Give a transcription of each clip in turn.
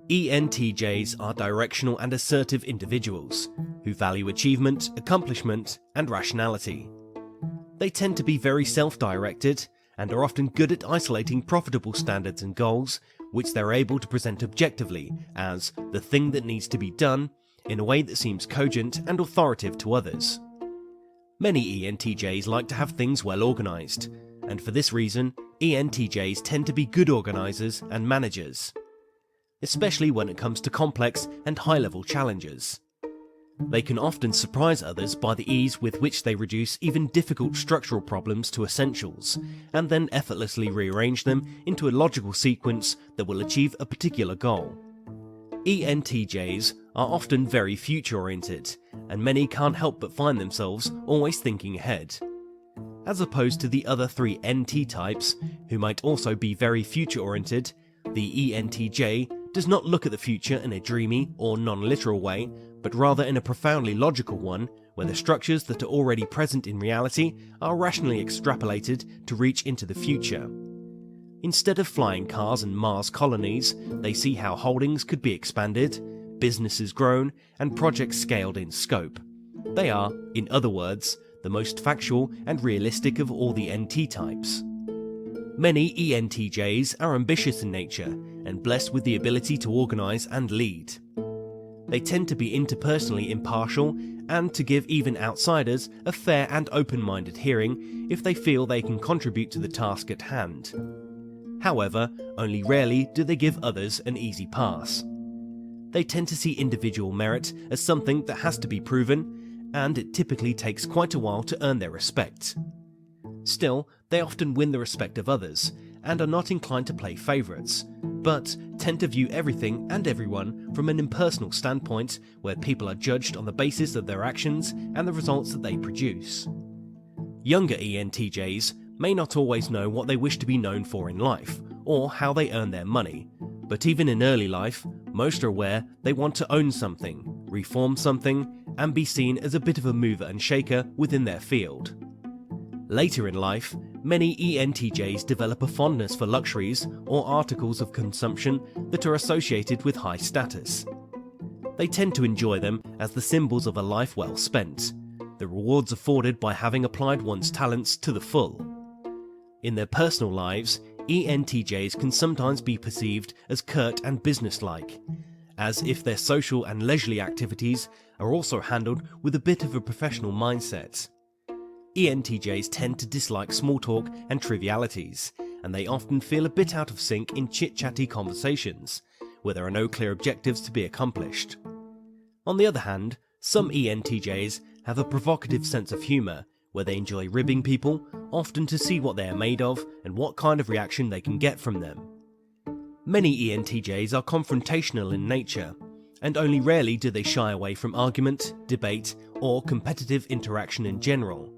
ENTJs are directional and assertive individuals who value achievement, accomplishment, and rationality. They tend to be very self-directed and are often good at isolating profitable standards and goals, which they're able to present objectively as the thing that needs to be done in a way that seems cogent and authoritative to others. Many ENTJs like to have things well organised, and for this reason, ENTJs tend to be good organisers and managers, especially when it comes to complex and high-level challenges. They can often surprise others by the ease with which they reduce even difficult structural problems to essentials, and then effortlessly rearrange them into a logical sequence that will achieve a particular goal. ENTJs are often very future-oriented, and many can't help but find themselves always thinking ahead. As opposed to the other three NT types, who might also be very future-oriented, the ENTJ does not look at the future in a dreamy or non-literal way, but rather in a profoundly logical one, where the structures that are already present in reality are rationally extrapolated to reach into the future. Instead of flying cars and Mars colonies, they see how holdings could be expanded, businesses grown, and projects scaled in scope. They are, in other words, the most factual and realistic of all the NT types. Many ENTJs are ambitious in nature and blessed with the ability to organise and lead. They tend to be interpersonally impartial and to give even outsiders a fair and open-minded hearing if they feel they can contribute to the task at hand. However, only rarely do they give others an easy pass. They tend to see individual merit as something that has to be proven, and it typically takes quite a while to earn their respect. Still, they often win the respect of others, and are not inclined to play favourites, but tend to view everything and everyone from an impersonal standpoint where people are judged on the basis of their actions and the results that they produce. Younger ENTJs may not always know what they wish to be known for in life, or how they earn their money, but even in early life, most are aware they want to own something, reform something, and be seen as a bit of a mover and shaker within their field. Later in life, many ENTJs develop a fondness for luxuries or articles of consumption that are associated with high status. They tend to enjoy them as the symbols of a life well spent, the rewards afforded by having applied one's talents to the full. In their personal lives, ENTJs can sometimes be perceived as curt and businesslike, as if their social and leisurely activities are also handled with a bit of a professional mindset. ENTJs tend to dislike small talk and trivialities, and they often feel a bit out of sync in chit-chatty conversations, where there are no clear objectives to be accomplished. On the other hand, some ENTJs have a provocative sense of humour, where they enjoy ribbing people, often to see what they are made of and what kind of reaction they can get from them. Many ENTJs are confrontational in nature, and only rarely do they shy away from argument, debate, or competitive interaction in general.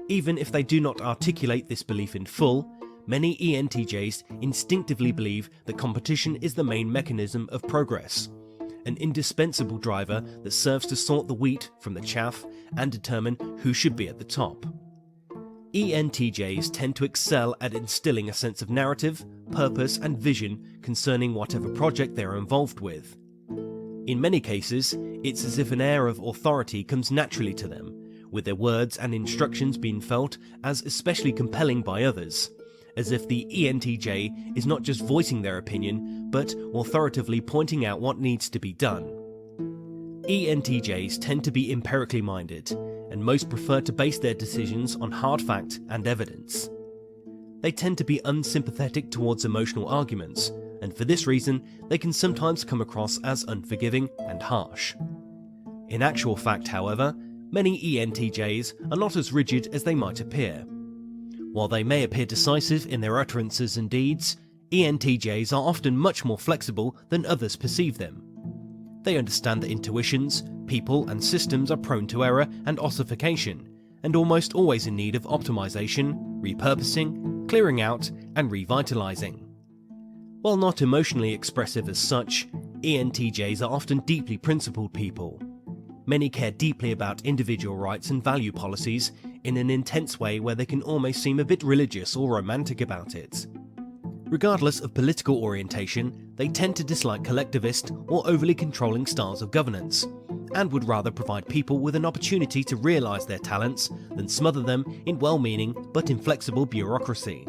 Even if they do not articulate this belief in full, many ENTJs instinctively believe that competition is the main mechanism of progress, an indispensable driver that serves to sort the wheat from the chaff and determine who should be at the top. ENTJs tend to excel at instilling a sense of narrative, purpose, and vision concerning whatever project they are involved with. In many cases, it's as if an air of authority comes naturally to them, with their words and instructions being felt as especially compelling by others, as if the ENTJ is not just voicing their opinion, but authoritatively pointing out what needs to be done. ENTJs tend to be empirically minded, and most prefer to base their decisions on hard fact and evidence. They tend to be unsympathetic towards emotional arguments, and for this reason, they can sometimes come across as unforgiving and harsh. In actual fact, however, many ENTJs are not as rigid as they might appear. While they may appear decisive in their utterances and deeds, ENTJs are often much more flexible than others perceive them. They understand that intuitions, people, and systems are prone to error and ossification, and almost always in need of optimization, repurposing, clearing out, and revitalizing. While not emotionally expressive as such, ENTJs are often deeply principled people. Many care deeply about individual rights and value policies in an intense way where they can almost seem a bit religious or romantic about it. Regardless of political orientation, they tend to dislike collectivist or overly controlling styles of governance, and would rather provide people with an opportunity to realise their talents than smother them in well-meaning but inflexible bureaucracy.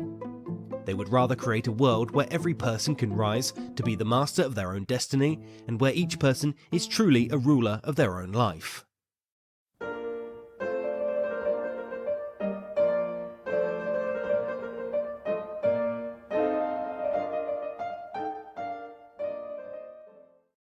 They would rather create a world where every person can rise to be the master of their own destiny and where each person is truly a ruler of their own life.